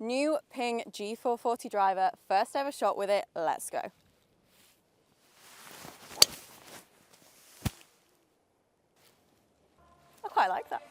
New Ping G440 driver, first ever shot with it, let's go. I quite like that.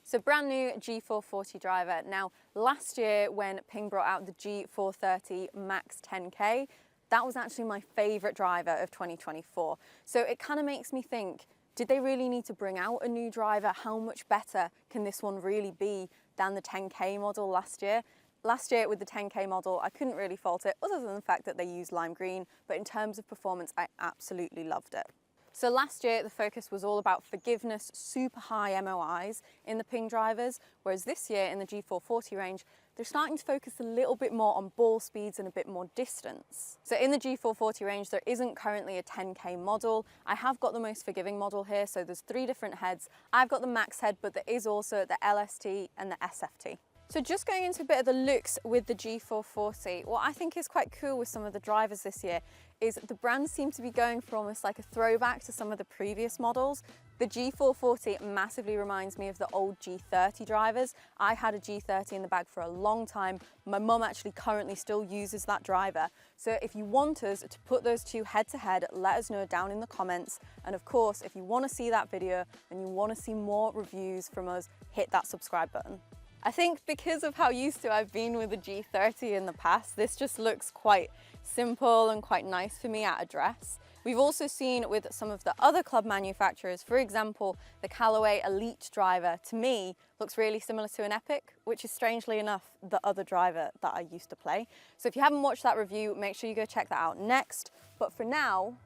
So brand new G440 driver. Now last year when Ping brought out the G430 Max 10K, that was actually my favourite driver of 2024. So it kind of makes me think, did they really need to bring out a new driver? How much better can this one really be than the 10K model last year? Last year with the 10K model, I couldn't really fault it other than the fact that they used lime green, but in terms of performance, I absolutely loved it. So last year, the focus was all about forgiveness, super high MOIs in the Ping drivers, whereas this year in the G440 range, they're starting to focus a little bit more on ball speeds and a bit more distance. So in the G440 range, there isn't currently a 10K model. I have got the most forgiving model here, so there's 3 different heads. I've got the max head, but there is also the LST and the SFT. So just going into a bit of the looks with the G440, what I think is quite cool with some of the drivers this year is the brands seem to be going for almost like a throwback to some of the previous models. The G440 massively reminds me of the old G30 drivers. I had a G30 in the bag for a long time. My mum actually currently still uses that driver. So if you want us to put those two head to head, let us know down in the comments. And of course, if you want to see that video and you want to see more reviews from us, hit that subscribe button. I think because of how used to I've been with the G30 in the past, this just looks quite simple and quite nice for me at address. We've also seen with some of the other club manufacturers, for example, the Callaway Elite driver, to me, looks really similar to an Epic, which is strangely enough the other driver that I used to play. So if you haven't watched that review, make sure you go check that out next. But for now,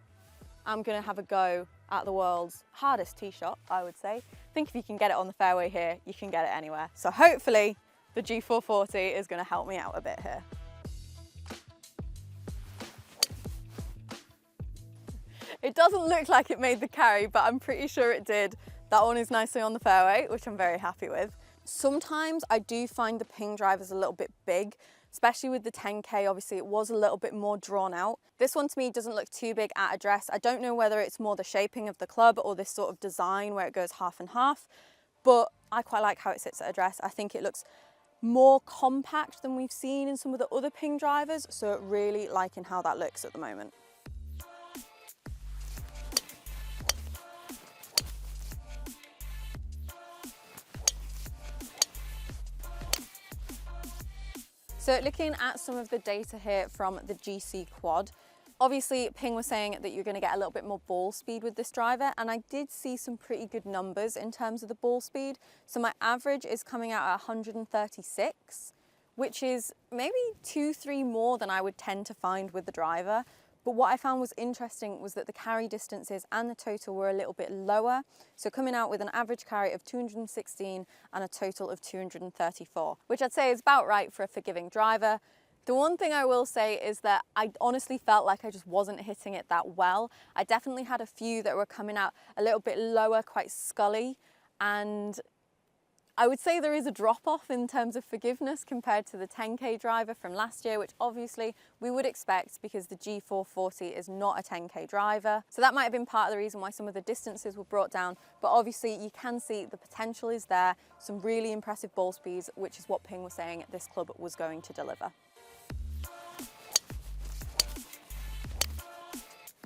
I'm gonna have a go at the world's hardest tee shot, I would say. I think if you can get it on the fairway here, you can get it anywhere. So hopefully the G440 is gonna help me out a bit here. It doesn't look like it made the carry, but I'm pretty sure it did. That one is nicely on the fairway, which I'm very happy with. Sometimes I do find the Ping drivers a little bit big, especially with the 10K, obviously it was a little bit more drawn out. This one to me doesn't look too big at address. I don't know whether it's more the shaping of the club or this sort of design where it goes half and half, but I quite like how it sits at address. I think it looks more compact than we've seen in some of the other Ping drivers, so really liking how that looks at the moment. So looking at some of the data here from the GC Quad, obviously Ping was saying that you're going to get a little bit more ball speed with this driver, and I did see some pretty good numbers in terms of the ball speed. So my average is coming out at 136, which is maybe 2-3 more than I would tend to find with the driver. But what I found was interesting was that the carry distances and the total were a little bit lower. So coming out with an average carry of 216 and a total of 234, which I'd say is about right for a forgiving driver. The one thing I will say is that I honestly felt like I just wasn't hitting it that well. I definitely had a few that were coming out a little bit lower, quite scully, and I would say there is a drop-off in terms of forgiveness compared to the 10K driver from last year, which obviously we would expect because the G440 is not a 10K driver. So that might have been part of the reason why some of the distances were brought down, but obviously you can see the potential is there, some really impressive ball speeds, which is what Ping was saying this club was going to deliver.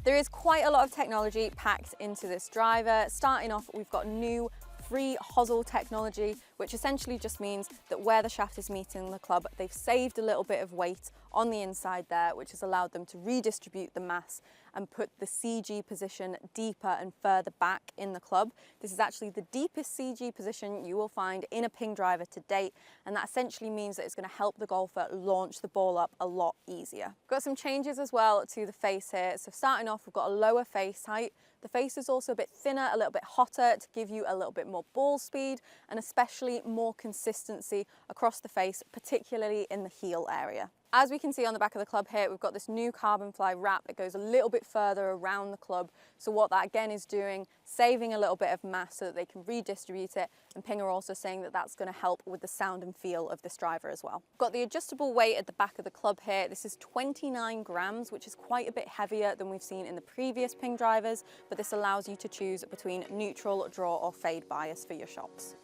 There is quite a lot of technology packed into this driver. Starting off, we've got new free hosel technology, which essentially just means that where the shaft is meeting the club, they've saved a little bit of weight on the inside there, which has allowed them to redistribute the mass and put the CG position deeper and further back in the club. This is actually the deepest CG position you will find in a Ping driver to date, and that essentially means that it's going to help the golfer launch the ball up a lot easier. Got some changes as well to the face here. So starting off, we've got a lower face height. The face is also a bit thinner, a little bit hotter to give you a little bit more ball speed and especially more consistency across the face, particularly in the heel area. As we can see on the back of the club here, we've got this new Carbonfly wrap that goes a little bit further around the club. So what that again is doing, saving a little bit of mass so that they can redistribute it. And Ping are also saying that that's going to help with the sound and feel of this driver as well. Got the adjustable weight at the back of the club here. This is 29 grams, which is quite a bit heavier than we've seen in the previous Ping drivers, but this allows you to choose between neutral, draw or fade bias for your shots.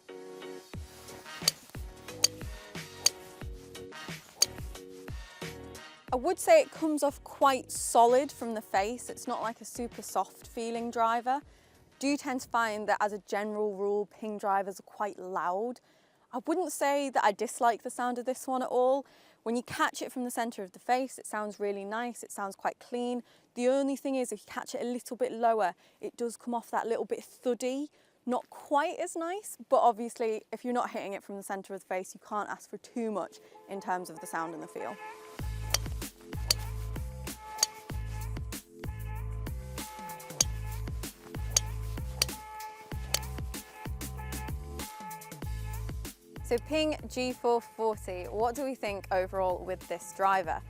I would say it comes off quite solid from the face. It's not like a super soft feeling driver. Do tend to find that as a general rule, Ping drivers are quite loud. I wouldn't say that I dislike the sound of this one at all. When you catch it from the center of the face, it sounds really nice. It sounds quite clean. The only thing is if you catch it a little bit lower, it does come off that little bit thuddy. Not quite as nice, but obviously if you're not hitting it from the center of the face, you can't ask for too much in terms of the sound and the feel. So Ping G440, what do we think overall with this driver?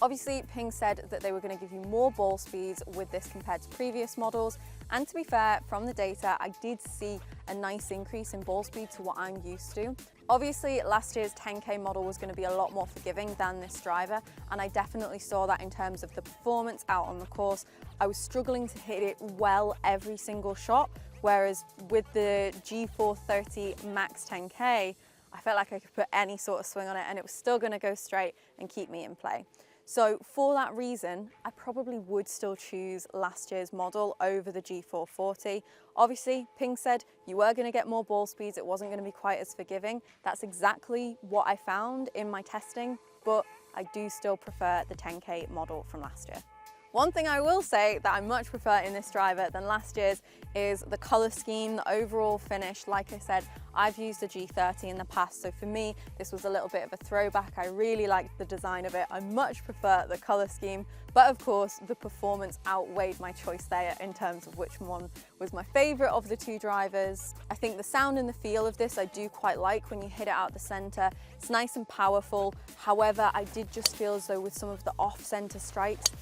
Obviously, Ping said that they were going to give you more ball speeds with this compared to previous models. And to be fair, from the data, I did see a nice increase in ball speed to what I'm used to. Obviously, last year's 10K model was going to be a lot more forgiving than this driver, and I definitely saw that in terms of the performance out on the course. I was struggling to hit it well every single shot, whereas with the G430 Max 10K, I felt like I could put any sort of swing on it and it was still going to go straight and keep me in play. So for that reason, I probably would still choose last year's model over the G440. Obviously, Ping said you were going to get more ball speeds, it wasn't going to be quite as forgiving. That's exactly what I found in my testing, but I do still prefer the 10K model from last year. One thing I will say that I much prefer in this driver than last year's is the color scheme, the overall finish. Like I said, I've used a G30 in the past, so for me, this was a little bit of a throwback. I really liked the design of it. I much prefer the color scheme, but of course, the performance outweighed my choice there in terms of which one was my favorite of the two drivers. I think the sound and the feel of this I do quite like when you hit it out the center. It's nice and powerful. However, I did just feel as though with some of the off-center strikes,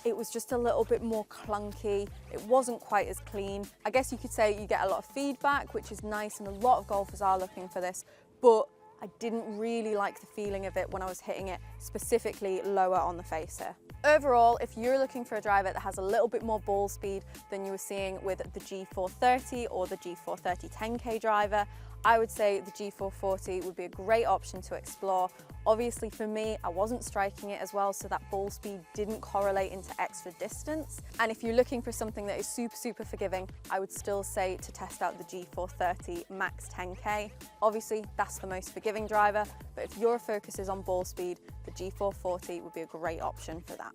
it was just a little bit more clunky. It wasn't quite as clean. I guess you could say you get a lot of feedback, which is nice, and a lot of golfers are looking for this, but I didn't really like the feeling of it when I was hitting it specifically lower on the face here. Overall, if you're looking for a driver that has a little bit more ball speed than you were seeing with the G430 or the G430 10K driver, I would say the G440 would be a great option to explore. Obviously for me, I wasn't striking it as well, so that ball speed didn't correlate into extra distance. And if you're looking for something that is super forgiving, I would still say to test out the G430 Max 10K. Obviously, that's the most forgiving driver, but if your focus is on ball speed, the G440 would be a great option for that.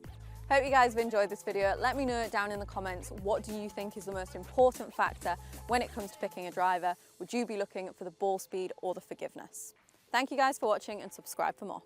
Hope you guys have enjoyed this video. Let me know down in the comments, what do you think is the most important factor when it comes to picking a driver? Would you be looking for the ball speed or the forgiveness? Thank you guys for watching and subscribe for more.